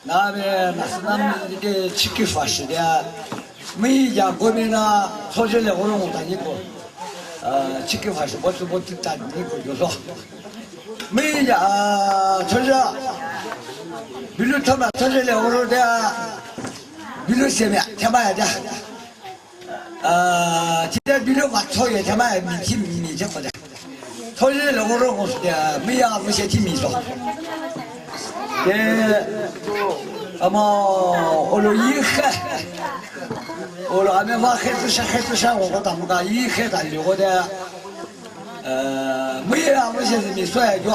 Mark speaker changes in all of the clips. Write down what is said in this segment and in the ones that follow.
Speaker 1: 那边那是咱们的七个发誓的，每一家国民呢，说起来我用我一个，七个发誓我咱一个就说，每一家就是，比如他们说起来我说的，比如下面他们的，今天比如我抽也他们米这不的，说起来我说的，每样不些提米说。아마 오늘 이해 오늘 아마 막 해주셔 오고 담가 이해 달려고 돼 뭐야 무슨 미 쏴야죠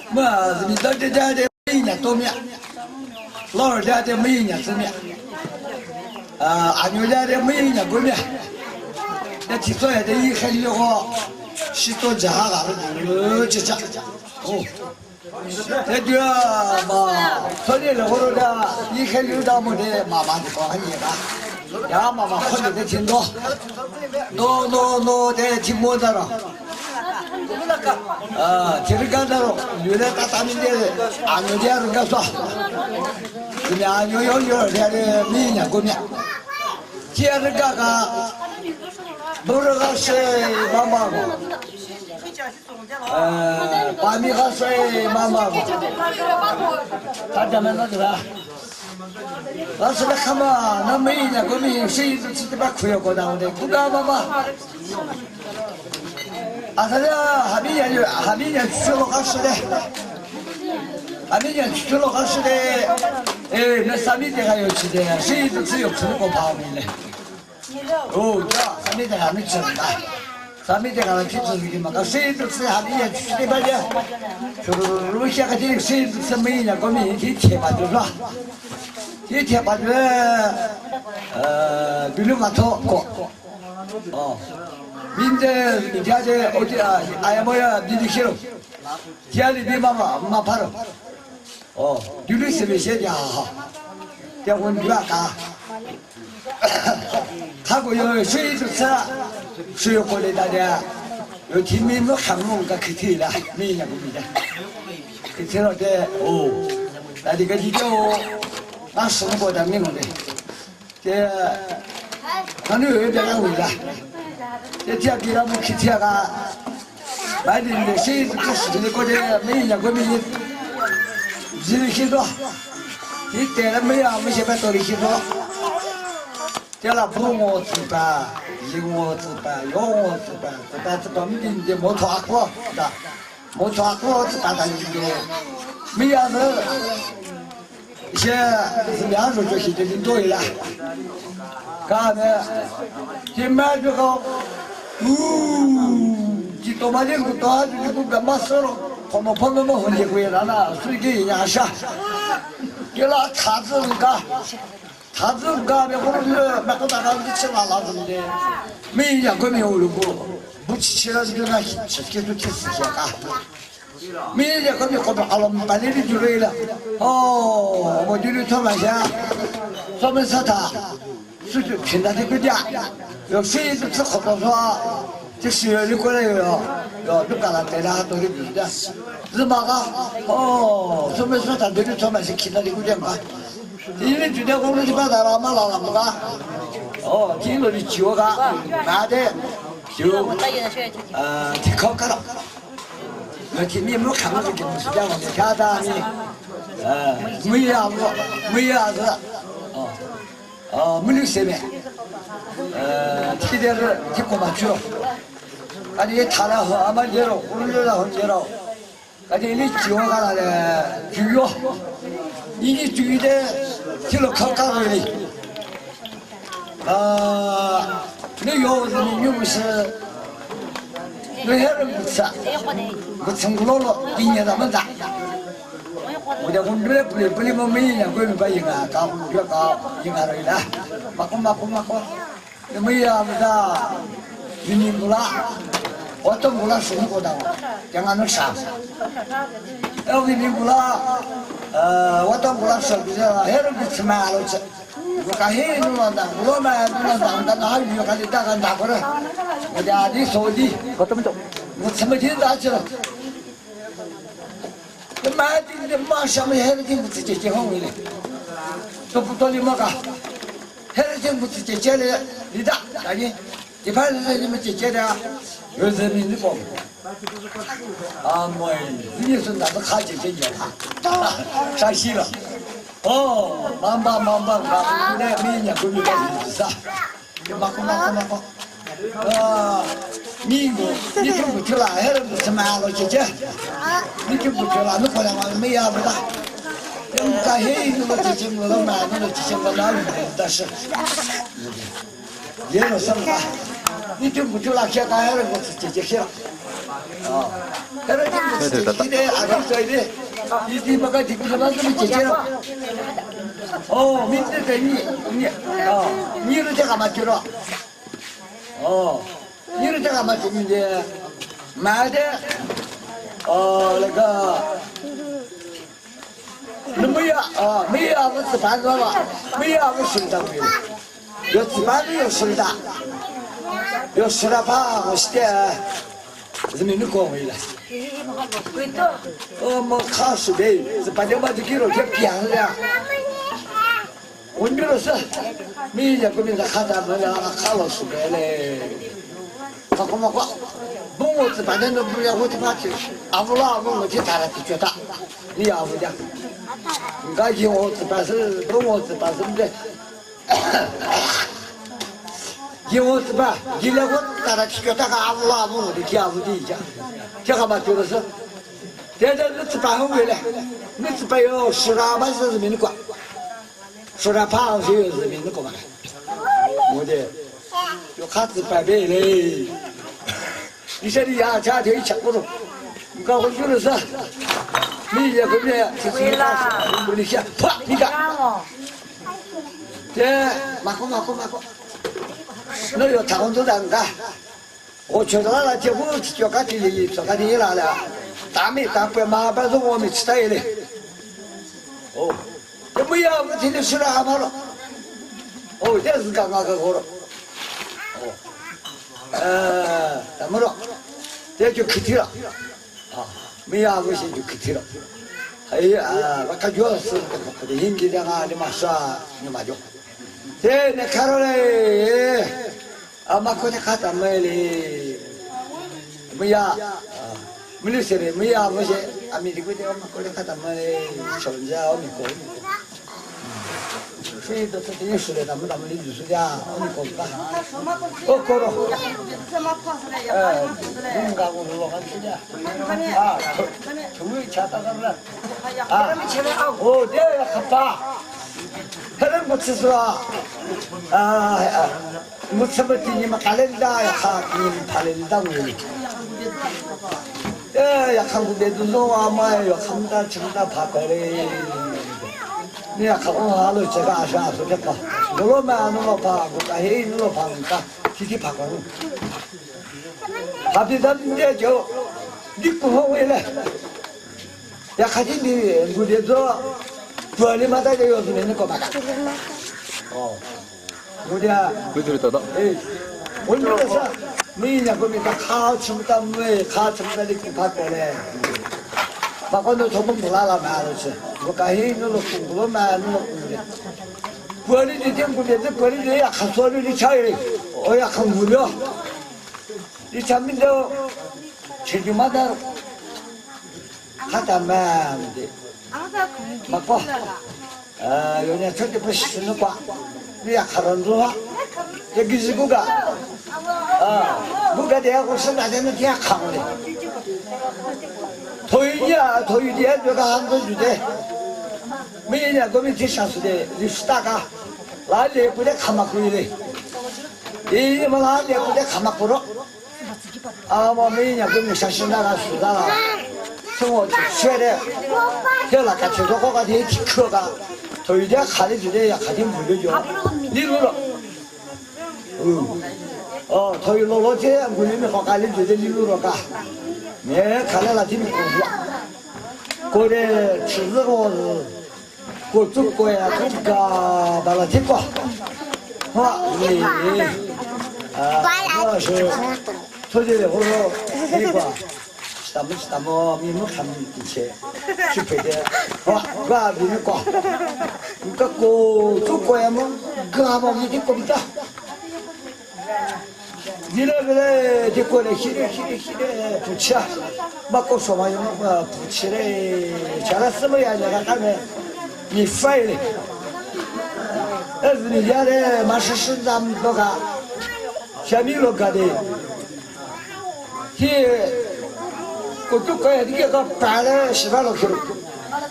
Speaker 1: 뭐 미더자데 미냐 또미야 러자데 미냐 쓰미야 아니자데 미냐 고미야 나 지소야 돼 이해려고 시도 자가 진짜 오 대주야 뭐 소리를 호로다 이 헬류다 뭐래 마마도 하니까 야 마마 혼자 진도 노 대진모다라 지르간다로 유래 따따는데 안 오지하는 가서 그냥 안 요요 대래 미냐 고냐 지르가가 노르가시 마마고 밤이 가서의 마마고 다자면 너들아 나서가 가마 너 메이냐 거미 시도 진짜 바꾸였고 나오네 누가 봐봐 아사자 하미냐 주로 갔으래 하미냐 주로 갔으래 몇 삼이대가 요치대 시도 지역 주고 마음이네 오자 삼이대가 미쳤다 삼이대가 피쳐주기만 세이드스 하니에 주시대 말이야 러시아가 지금 세이드스 메이냐 거미 이렇게 맞으라 이렇게 맞으라 빌루마토 민대 이제 어디 아야 뭐야 니들 싫어 디알이 비마마 엄마 바로 뉴리스 메시야 대원 누아가 하고 요 세이드스 수요권에 다냐 요 뒷민도 항문가 그티라 미냐 봅니다 그티라 때오 나디가 지죠 나 승보다 민데 제 나는 왜 배가 오이라 제 티아기라면 그티아가 말인데 세이드 뜻을 거제 미냐 고민이 지르시도 이때는 뭐야 무시 배터리시도 제가 부모 주다 이모 주다 용어 주다 그다 좀 이제 못 하고 못 하고 주다 이제 미안해 이제 미안해 저 시대 도이라 가네 김마주고 지도 맞은 것도 아주 그 맞서로 como 보면 혼자 구해라나 수익이 야샤 걔라 타즈가 다들 오늘 몇 나가는데 참 알아듣는데 매일야 그러면 오르고 무치치라지나 시켜도 됐으니까 매일야 그러면 거기 알람 빨리 줄이라 뭐 줄이 더 마셔 서면서 다 수주 핀다지 그냥 역시 좀 섞어서 즉시를 거래요 누가라 때라 또 이러는데 그마가 서면서 다 줄이 더 마셔 기다리고 그냥 이리 주대 공르지 받아라 말아라 뭐가 뒤로 지워가 나대 티커가라 팀이 뭐 가만히 있는 시장은 가다니 무이하고 물리세매 티대를 딛고 맞추어 아니 타라 아마 예로 오늘려라 헌제로 아니 이리 지워가라 주요 이게 주의대 길로 가까이 내 요즘 유무스 내 해를 묻사 무슨 걸로 이녀다면다 우리가 군대에 불리면 미냐 그러면 바이가 가고 이가로이다 막고 뭐야 유니 몰라 어떤 몰라 쓰는 거다 양안을 사 여기 몰라 어떤 몰라 써비자 해를 붙이면 알았지 누가 해 눌러다 물어만 눌러다 나 하루 가지 다가 나거래 어디 어디 소디
Speaker 2: 어떤 쪽
Speaker 1: 뭐 참아지도 않죠 买的马上面还是听不直接结婚回来，都不到你么个，还是听不直接接来你的，赶紧，一般人你们直接的，有人民的光。啊妹，你说那是看姐姐他，山西了。哦，忙，那明年过去的日子啊，忙。你就不去了，还是不吃嘛了姐姐？你就不去了，你过来嘛没呀不的？干黑那么几千个老买那么几千个老女的，但是也有什么？你就不去了，现在还是我姐姐去了。啊，还是就不去的，俺们这里，你们个地方那怎么姐姐了？哦，明天给你啊，你是在干嘛去了？哦。你是这个嘛？今天买的，那个，那没有啊，没有我吃饭了嘛，没有我睡到没有，要吃饭都要睡的，要睡了吧，我是的，是没那光回来。我考试的，是把这把就给了就变了。我女儿是，每年过年他看咱们俩考了书的嘞。我问我这半天都不要，我他妈去，我去谈了就觉得，你要不的，你感情我这办事，问我这办事的，因我这办，今天我谈了觉得我的家务的一家，这干嘛觉得是，现在你这办很回来，你这办有10万是人民的管，10万胖是人民的管嘛，我的。有卡子摆摆嘞，你说你呀，家庭抢不住，你看我有的是，你也不面就是他，你先，啪，你看，这马虎，那有台湾都这样干，我觉得那结婚就干的，做干的来了，大不麻烦说我们吃的嘞，哦，这不要我今天吃了还跑了，哦，这是刚刚可好了。怎么着？这就客气了，啊，没啥东西就客气了。还有我感觉是不得应该的啊，你妈说你妈就，这你看到嘞，妈过来看咱们嘞，没呀，没有些嘞，没呀，没些，没这个的，过来看咱们嘞，小人家没过。所以都是这些事的，咱们的就是这样，你搞不干。我搞了。你干过了，我吃的。啊，从未吃到咱们。啊，哦，这个很大，还能不吃是吧？我吃不起你们看人家呀，看你们看人家我。呀，看过别的肉啊嘛，要看他吃他爬过来。你要看我哪路这个阿啥说这个，我老妈那么爬，我干黑那么爬，你看天爬过来，爬的咱们这就你不好回来，要看见你我这做，做你妈大家要是那个嘛的，哦，我的，
Speaker 2: 回头得到，
Speaker 1: 哎，我觉得是每年我们他考吃不到没，考吃不到你不爬过来。把我那从不拉买了去，我干黑那个公路买那个公的，过来的点公的，这过来的呀，很所有的菜嘞，我也很无聊。你前面都吃的嘛的，还在买的，没过，有点吃的不是那个，你也看到是吧？这个是个个，我感觉我是那天那天看的。头一年这个杭州去的，每一年我们去上市的60大家，那里不得看嘛可以的，你们那里不得看嘛不着，我每一年我们上市那个市那个，从我学的，这那个听说我个天去课个，头一年看的就得看的不就叫，你รู้了，头一老天我们好看的就得你รู้了噶。你看来那挺功夫，过的吃日子是过中国呀，这个到了挺高，好，我是出去的，我说那个뭐 민물 한 이체 집회에 와 민물 거 그러니까 그 뭐 그하고 이게 겁니다 이래 디코레 히레 부차 막고 소마요 부치레 잘했으면 야냐 가면 이 파일이 에즈니 야레 마시신 담도가 샤미로 가데 히 그쪽에 이게 그 발에 시발로 그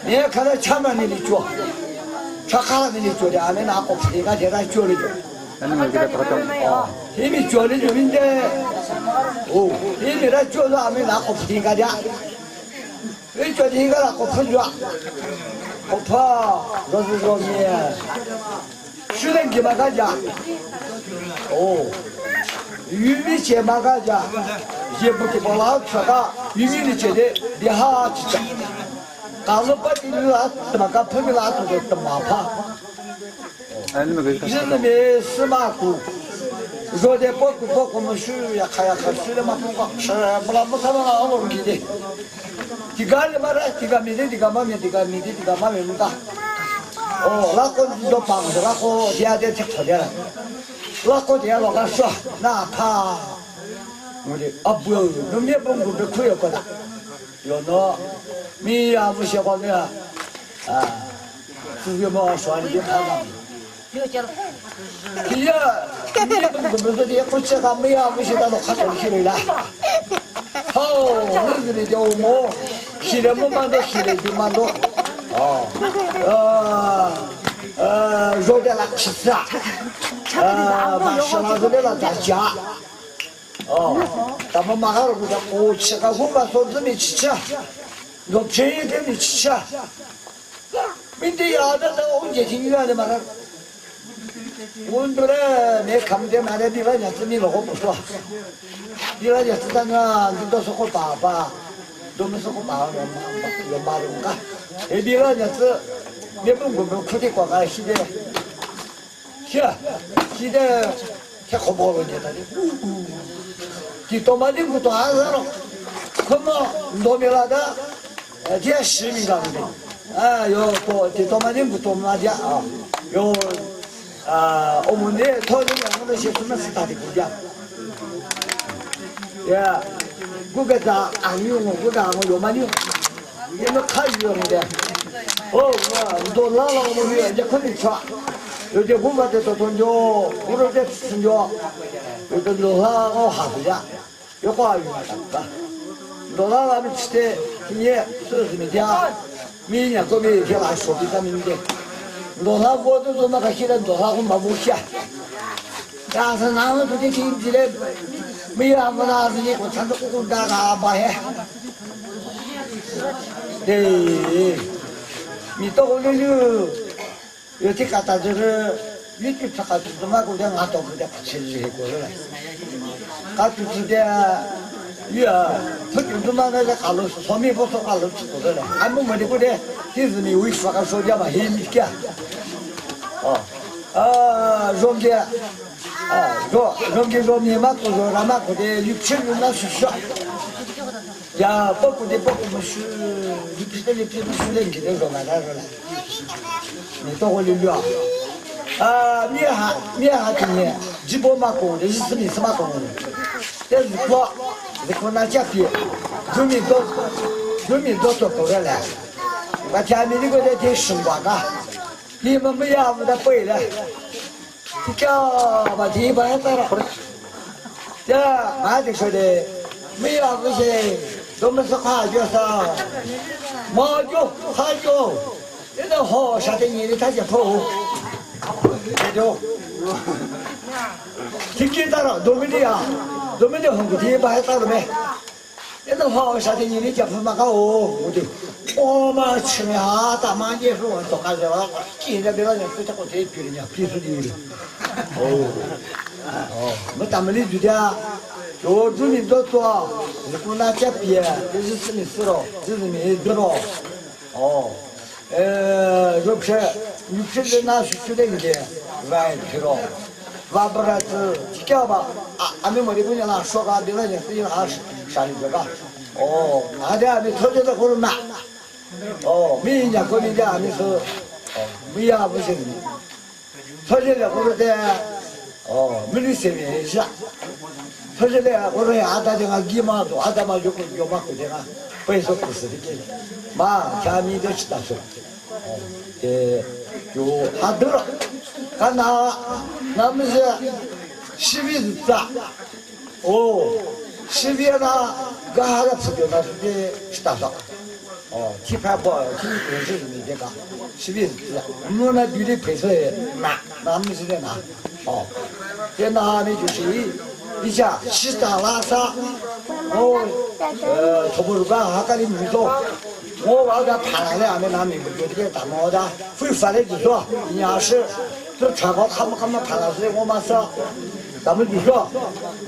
Speaker 1: 내가 가서 참아내리 줘 착하는 줘 안에 나고 내가 제가 줘리죠
Speaker 2: 아니면 그래 그렇죠.
Speaker 1: 힘이 줘리 좀인데 오 힘이라 줘도 안에 나고 내가자 왜 줘리 이거 나고 퍼줘 오빠 너도 좀이야 쉬는 기만 가자 오 유미 제마 가자 예쁘게 몰아쳐가 유미는 제대 리하 진짜 가서빠지라 막가 퍼밀라 도도 마파
Speaker 2: 아니면 그래
Speaker 1: 이름이 스마쿠 저대 뽑고 뭐 슈야 카야 카슈레 마포가 샤블라 못하나 오르기지 디가리 말아 디가 미데 디가 마메 문다 라콘도 방도 라코 디아데 책터냐 라코 디아 로가 쏴 나파 우리 아부여 너네 봉구도 그였거든 요너 미야 무시하고야 아 그게 뭐 소환이 하나 이야 이게 봉구도 뒤에 고쳐가 미야 무시다도 가서 길이라 너희들이 뭐 기름만도 기름만도 조대라 치사 마시나들라 다자 다만 마가로 그냥 오치가 후가 손들이 치자 높이에 되니 치자 근데 야들다 언제 중요하네 말아 오늘에 내 감대 말에 네가 냐스미 먹어 보소 네가 냐스다가 눈도 쏘고 봐봐 눈도 쏘고 봐봐 말인가 애비가 냐스 몇번 보면 크게 과가 시대 시대 해고보는 데다니 뒷도마딘 것도 안 살아 그러면 노멸하다 뒤에 시민가 근데 요또 뒷도마딘 것도 맞아 어머니 터지는 양도 싶으면 스타트 그냥 야 그게 다 아니고 그게 아무 요만이 얘는 칼이었는데 너 나라고 위에 이제 큰일 쳐 요새 부모한테도 돈 줘, 그럴 때 돈 줘. 요새 너하고 하고야. 요거 알려놨다. 너하고 하면 진짜 이게 쓰러지면 돼. 미냐, 거기 제가 알 수 없다, 민데. 너하고도 너나가 싫은 너하고 마무시야. 야서 나는 도대체 김질에 미야고 나서니 고찬도 꼭 나가 봐해. 네. 밑도 올려줘. 여태 갖다 줘서 밑에 가지고 막고 그냥 놔둬 그냥 붙이지 했고요. 가지고 그때 야 특별도만 해서 갈로서 소미 보소 갈로서 그래. 아무 말이 그래. 디즈니 위스가 소리야 힘이야. 좀게 좀게 맞고 저라 돼 6,000원 수수. 야 뽑고 무슨 리피들 수는 기대는 거 말아라. 또 올려. 미야하더니 집어 맞고 레지스미 스마고. 그래서 그 나자피 주민도 또 그래라. 마찬가지로 내 신과가 이만 미야보다 보이라. 진짜 맞지 봐야더라. 자, 맞지 소리. 미야보세 너무 sakhajosa majo hajo ina ho shatenyi ni taje pho jo tikidara dominiya domini hongu di ba ta me ina ho shatenyi ni ja pho ma ka o mudi o ma chya ta ma ye ro to ka ja ki ne be la ne ta ko te pi nya pi su di mo ta me li ju ja 요 주민도 또 누구나 잡히야 그것이 있어 주민이 들어 육체를 나 수출되게 왜 들어 와버라트 지켜봐 아무 머리 그냥 나 쇼가 되는 게 하시 살이가 아대 안에 터져도 그러나 미인야 거리대 안에서 미야 무슨 터져도 그러대 밀리세미 자 터져야 그러야 아다정아 기마도 아다마 좋고 요만고 제가 그래서 그렇게 마 자미도 치다서 요 하더라 가나 남자 12자 12나 가하라 푸겨나 이제 치다서 기파버 기본적인 내가 12자 뭐나 뒤에 배서에 남자들이나 대나하면 주시 이자 시다라사 저보루가 아까리 무도 와가 파라래 안에 남이 그게 다 뭐다 불살에 주소 이냐시 저 차고 한번 파라서 오마서 남을 주소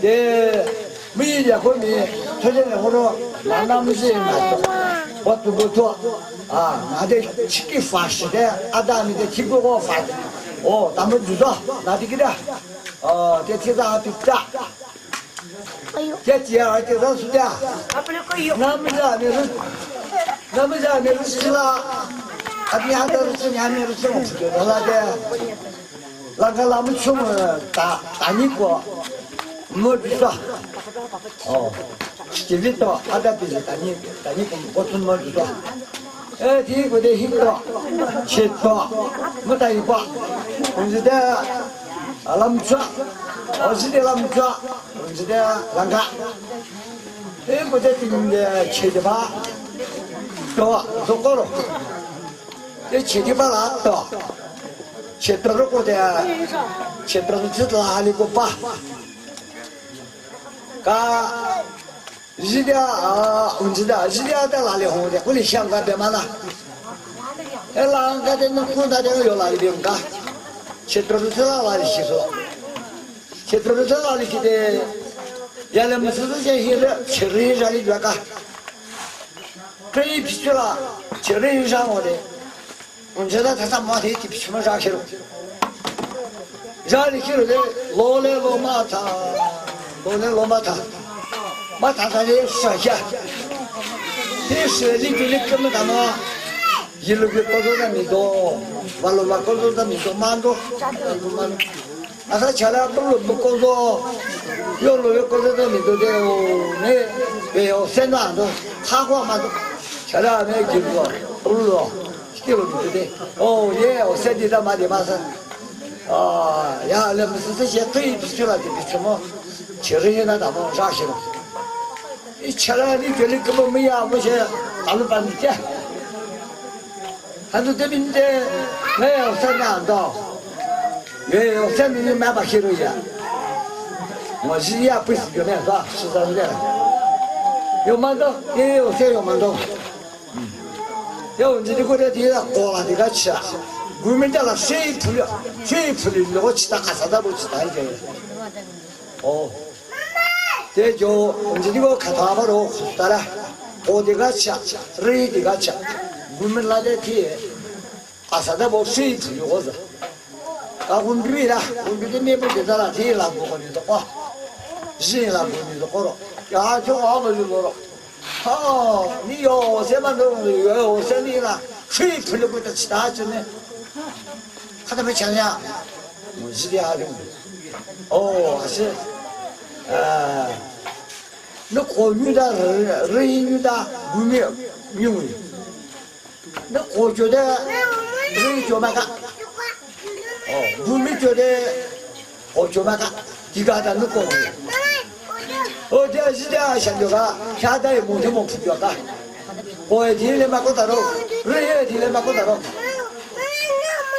Speaker 1: 예 미야 거미 저전에 오로 만남지 맞도 어떻게 나대 치기 파시데 아담이데 기고고 파 남을 주소 나디 그래 대체자 빗자 대체야 대체자 수자 남자 내는 시라 아니 하다를 쓰니 하면을 쓰면 부족하대 나가 남은 춤을 다 다니고 뭐 비싸 집에서 하다비지 다니고 무슨 뭐 비싸 뒤에 내 힘도 쳇도 뭐 다니고 언제대 알람차 어시대 람차 언제대 랑가 뭐대 뛰는데 체제바 또 속으로 이 체제바라 또 체트로 고대 체트로 짓라 하니고 가 지디야 언제다 지디야다 라리 홍데 우리香港데 많아 엘랑가데는 군다데가 요라리병가 체트로 짓라 라리 시소 체트로 짓라 라리 기데 야lem스도 제히르 체리 자리 줘가 그이 비추라 체리 이상오데 언제다 다사 마티 비추면 자기로 자리 키르데 로레 로마타 마타사리 사샤 대세리 그릭금 담아 일루게 거도다 미도 발로마 거도다 미도 만도 아사 차라 불로 먹고도 요로 거도다 미도데오 네 왜요 센나도 사과마도 차라네 길고 불로 시키로 미도데 예 세디다 마디 마사 야 렘스 세 거의 비추라지 비추면 체리나 담아 자시로 이 차라리 결리금 뭐야 뭐셔 나는 반지 한두 대인데 왜 없었나도 왜 없었는지 마바 히로야 뭐 지야 부스겨내서 수산데 요만도 예 오세요 요만도 요 언제 그래 뒤에 꼬라디 같이 구면자가 쇠 풀리려고 치다 가사다 붙이다 이제 대조 언제고 가다바로 따라 어디가 차 레디가 차 구면라데 뒤에 가사다 뭐 쇠 풀려고서 가군비라 군비게 내버려다라 뒤라 보고니도 지라 보고니도 걸어 야저 아버지로 니요 세만도 요 세니라 쇠 풀려고 치다 전에 하다면 chẳng 뭐지야 하시 nó khổ như ta rơi như ta vui miệng nhiều người nó khổ chỗ đó rơi chỗ mà cả vui miệng chỗ đó khổ chỗ mà cả thì cả ta nó khổ thế là xem được à cha đây một cái một chút cả khổ thì lên mà có ta đâu rơi thì lên mà có ta đâu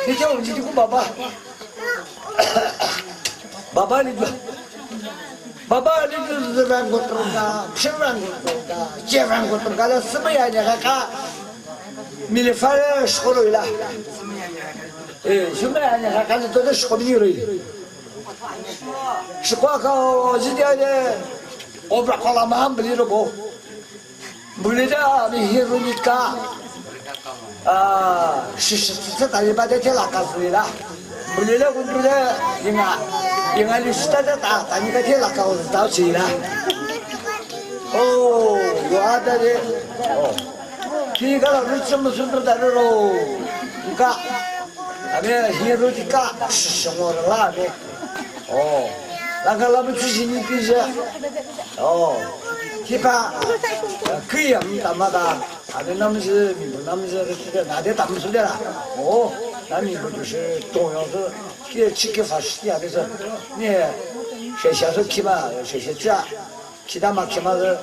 Speaker 1: thì cháu chỉ cũng bà đi Baba ni tu zerang kotorga, sherang kotorga, jerang kotorga. Ada semua yang kakak milifare sekolah lah. Semua yang kakak itu tu sekolah ni. Sekolah kau jadi ada obrak kolam ham beli robo, beli dah ni hero ni ka. Setari pada celak kasih lah. Beli dah kunci dah ingat lista dah tak, tanya ke celak kau tahu sih lah. 我的哦，这个老师什么时候在这喽？你看，俺们现在这个是什么的那个？哦，那个咱们去新的比赛，哦，一般可以我们他妈的，俺们那么是，那么是哪天咱们说的了？哦，那你不就是重要是去发时间的是，你学生去嘛，学去啊，其他嘛去嘛是。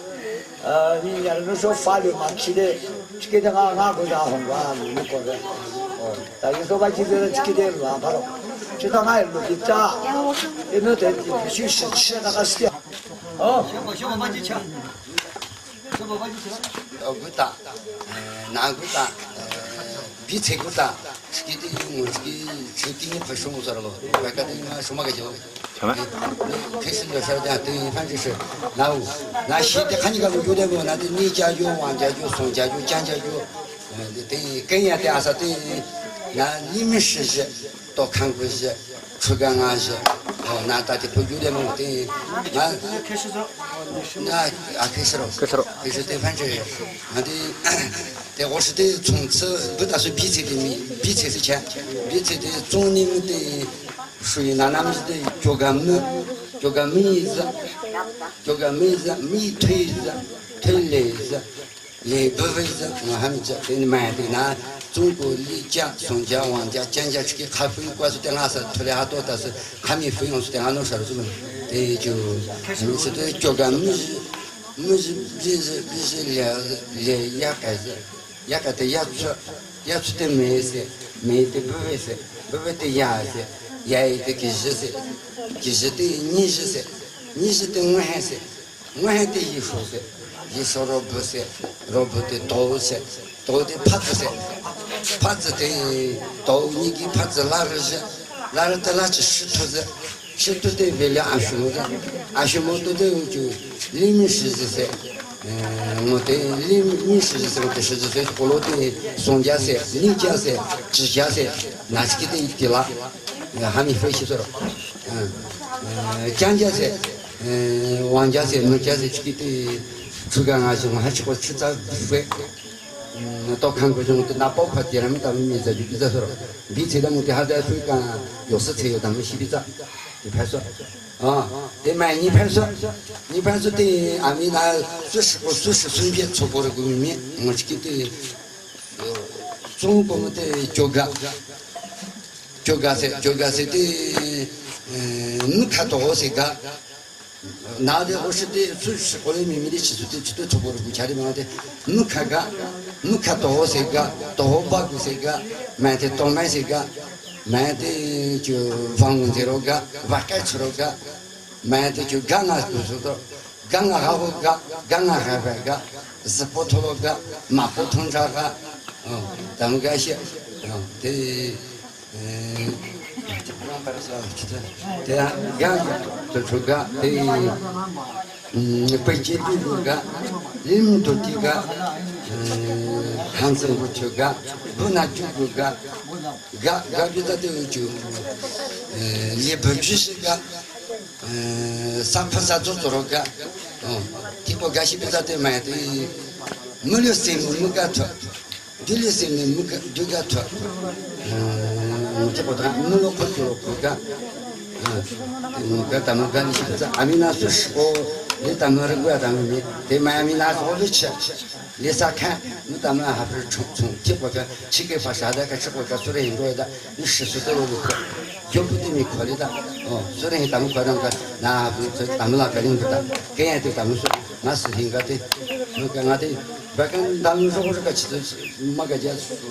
Speaker 1: 你伢子说法律嘛，去的这个俺国家红啊，你们国家，哦，但是说吧，就是这个乱跑了，就到俺路的家，你们在必须是吃那个事。哦，小宝把你吃，小宝把你吃。
Speaker 3: 不打，哪个打？比赛不打，这个我这个给你不说我说了咯，外个的什么个叫？
Speaker 2: 什么？
Speaker 3: 开始就晓得，对，反正是，然后那现在看你个路觉得不？那李家角、王家角、宋家角、蒋家角，对，跟人家啥对，那你们是些都看过些，出个那些，哦，那大家都觉得么？对，那
Speaker 1: 开始走，
Speaker 3: 那开始了，开始对，反正那的，对，我是对从此不打算比赛的比赛之前，比赛的总领的。属于那们是的脚个妹子，美腿子，腿累子，累不为子，我还没讲，给你买的那中国李家、宋家、王家、蒋家这个咖啡馆是在哪是出来好多，但是还没费用是在哪弄啥子么？对，就我们是的脚个妹是来牙盖子，牙盖的牙出的美色，美的不为色，不为的牙色。也的几十岁的20岁，20的50岁，50的100岁，100萝卜岁，萝卜的多岁，多的耙子岁，耙子的多你给耙子拉了的拉起石头子，石头的为了安全的，安全的就里面10岁，我的里面10岁的10岁，葫芦的宋家岁、李家岁、支家岁，那是给的一滴了。还没分析出来，蒋家菜，王家菜、孟家菜这个的出干啊，我还吃过吃早饭，到看过中拿包括店他们他们面子就比较说了，比菜他们的还在会干有时菜有他们洗比较，就派说，啊，得买你派说的俺们那40顺便出国的公民，我这个的中国的脚干。就干些的，你看多些个，那的我是的，就是过来秘密的吃的出国的国家的嘛的，你看多些个，多把个些个，买的多买些个，买的就防蚊子了个，挖盖吃了个，买的就干啊就是的，干啊好个，干啊还白个，是不脱了个，马不通啥个，咱们这些，对。对啊，样就出个对，北京的那个，印度的个，汉城不出个，不拿出个，比他都就，也不只是个，三菩萨做了个，听我讲是比他都买的，没有什么没个错，没有什么没个就个错，这不谈，没有可做了个。咱们干的是这，俺们那是说，你咱们人过咱们的，对嘛？俺们那是我们吃，你啥看？你咱们还不是从结果个，吃个发啥的，个吃过个做了很多的，你10岁都不可，就不对没考虑的，所以咱们可能个，那不咱们那个领不的，跟人对咱们说，那事情个对，那个俺的。别跟咱们说我这个其实没个家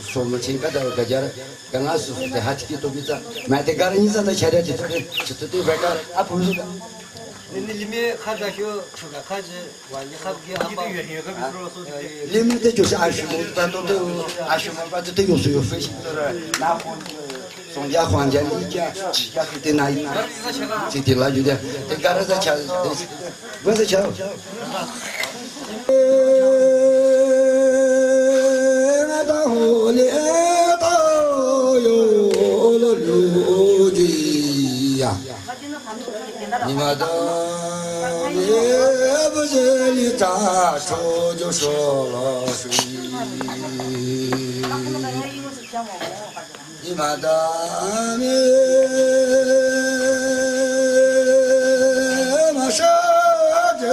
Speaker 3: 说不清，个的个家跟俺叔叔在还提多比这，买的个你这在前头提的别个啊不是的。
Speaker 4: 你里面还在就出个孩子，万一还不给还把
Speaker 3: 里面的就是20亩，咱都20亩，反正都有水有费，拿黄宋家、黄家、李家、支家的那一，这的那就的，这个人在抢，我在抢。我来到有了六句呀，你妈的也不这里站出就说了水。你妈的命，马上这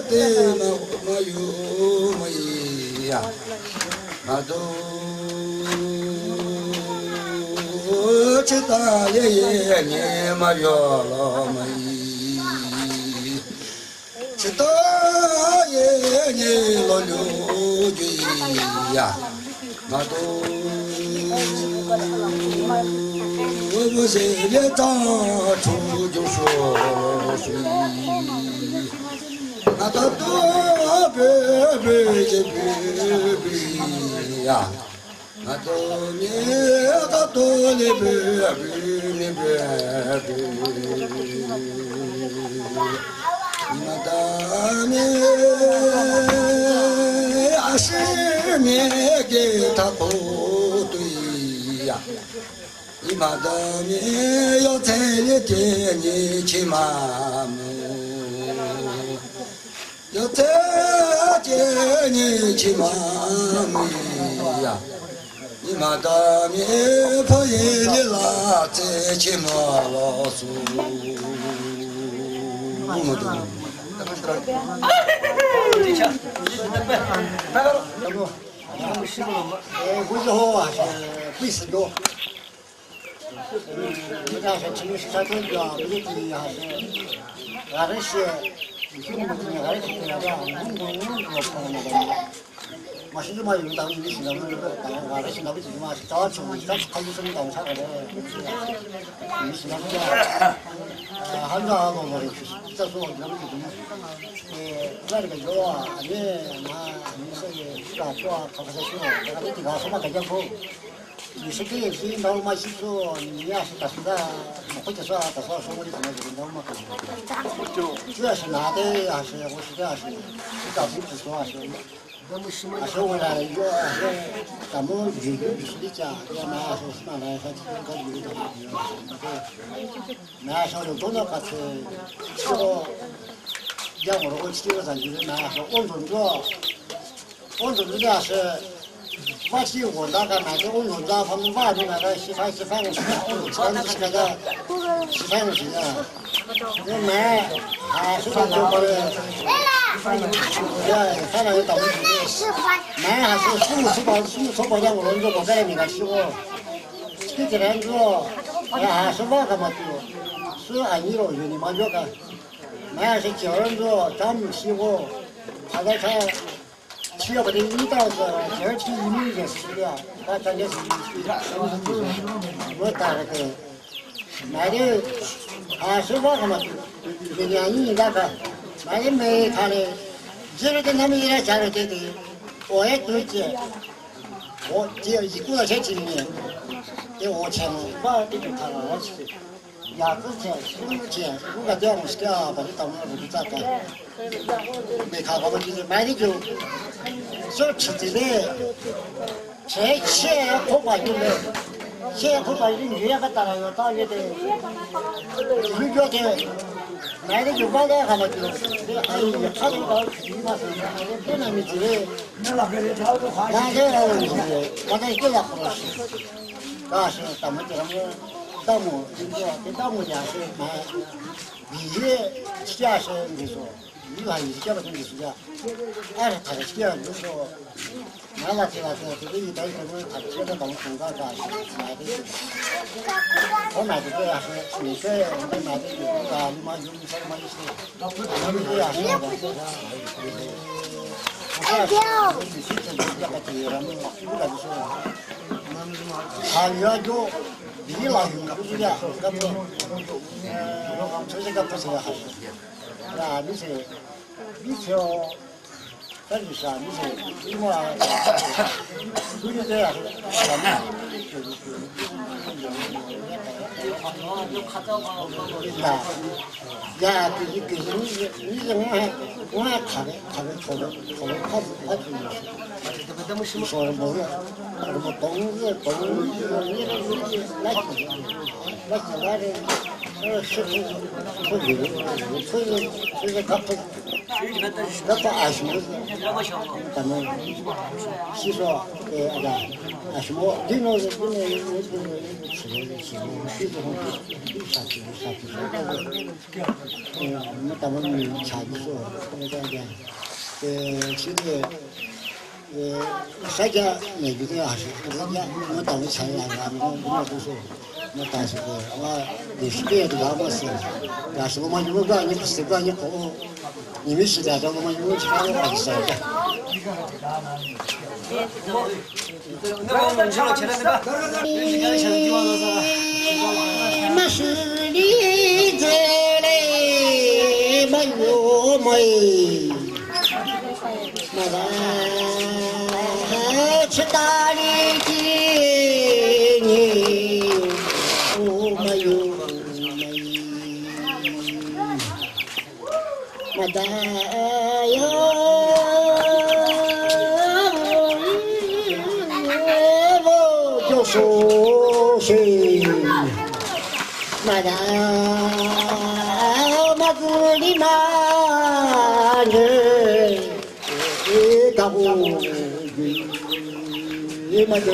Speaker 3: 的没有没呀，马都这大爷爷你妈要了没？这大爷你老刘军呀，马都。我这里长出就说水，那他多别呀，那多你他多的别，你们大面啊是面给他不对呀。你妈的面要在你店里去妈母，要在店里去妈母呀。你妈的面跑夜里拉在去妈老苏，我们都。
Speaker 5: 我以后啊是贵死掉。你看是真是啥都讲，没的还是，俺这是，俺这是那个，我碰那个，我是嘛有当你是那个，俺这是那个什么，早出他有什么当啥个的，你是那个，很早我的，这说那个什么，那个药啊，你是啥说，他不是说，那个地方什么个叫不？你是给领导嘛？是说你要是打算的，或者说打算说我的怎么领导嘛？主要是拿的还是我是这样是，是找谁指说还是？还是为了一个还是咱们人必须的讲，要买还是什么来说，这个有的，买上有多少个是吃了，要我吃了咱就是买是温存着是。我去我那个买的温泉站，他们外面那个稀饭的，全是那个稀饭的啊。我买还是那个，反正有倒霉事。买还是15包的，我们我在那个洗过，这几年子还是那个嘛多，是按1了，你嘛这个，买还是9人子，咱们洗过，他在看。吃了不得1道子，2天1米就死了，他真的是我打了个，买的还是那个嘛，2年那个，买的没他的，这个跟他们也加了点的，我也对接，我只有1个钱今年，给我钱我这就他了去。2个钱、4个钱，5个点50条，把你当那不咋干？没看过嘛，就是买的就，就吃这个，钱不花用的，钱不花用，越个大了越大越的，就觉得买的就买的还嘛就，哎呀，他这个去嘛是，本来没这个，拿这个问题，我这这样合适，那是咱们这他们。到我这到我家是买，1月7是你说，1月1叫不你说的，2是7你说，买了这个1袋什么，他现在弄通告价买的，我买这个也是你这你买的有啊，你妈有你什么意思？我们这也是的，我以前真的这个对了，我感觉是，他要就。你老用不是的，那不，这个不是还是，啊，你说，这就是啊，你嘛，就是这样是，呀，给你这我还看的，你说的没有，什么冬日，你来的，10头不有，所以他不。那不安心的，咱们细说，什么对那吃的水都很啥子，那咱们查的时候，那个其实三家那个也是，我当时参加我都说，我当时我20个都让我是，但是我们如果你不习惯，你不。你们是在这我们有其他的本事的。那是你这嘞没有没，那吃大力的你没有。马达哟，我就说是马达马子里马人，高马的。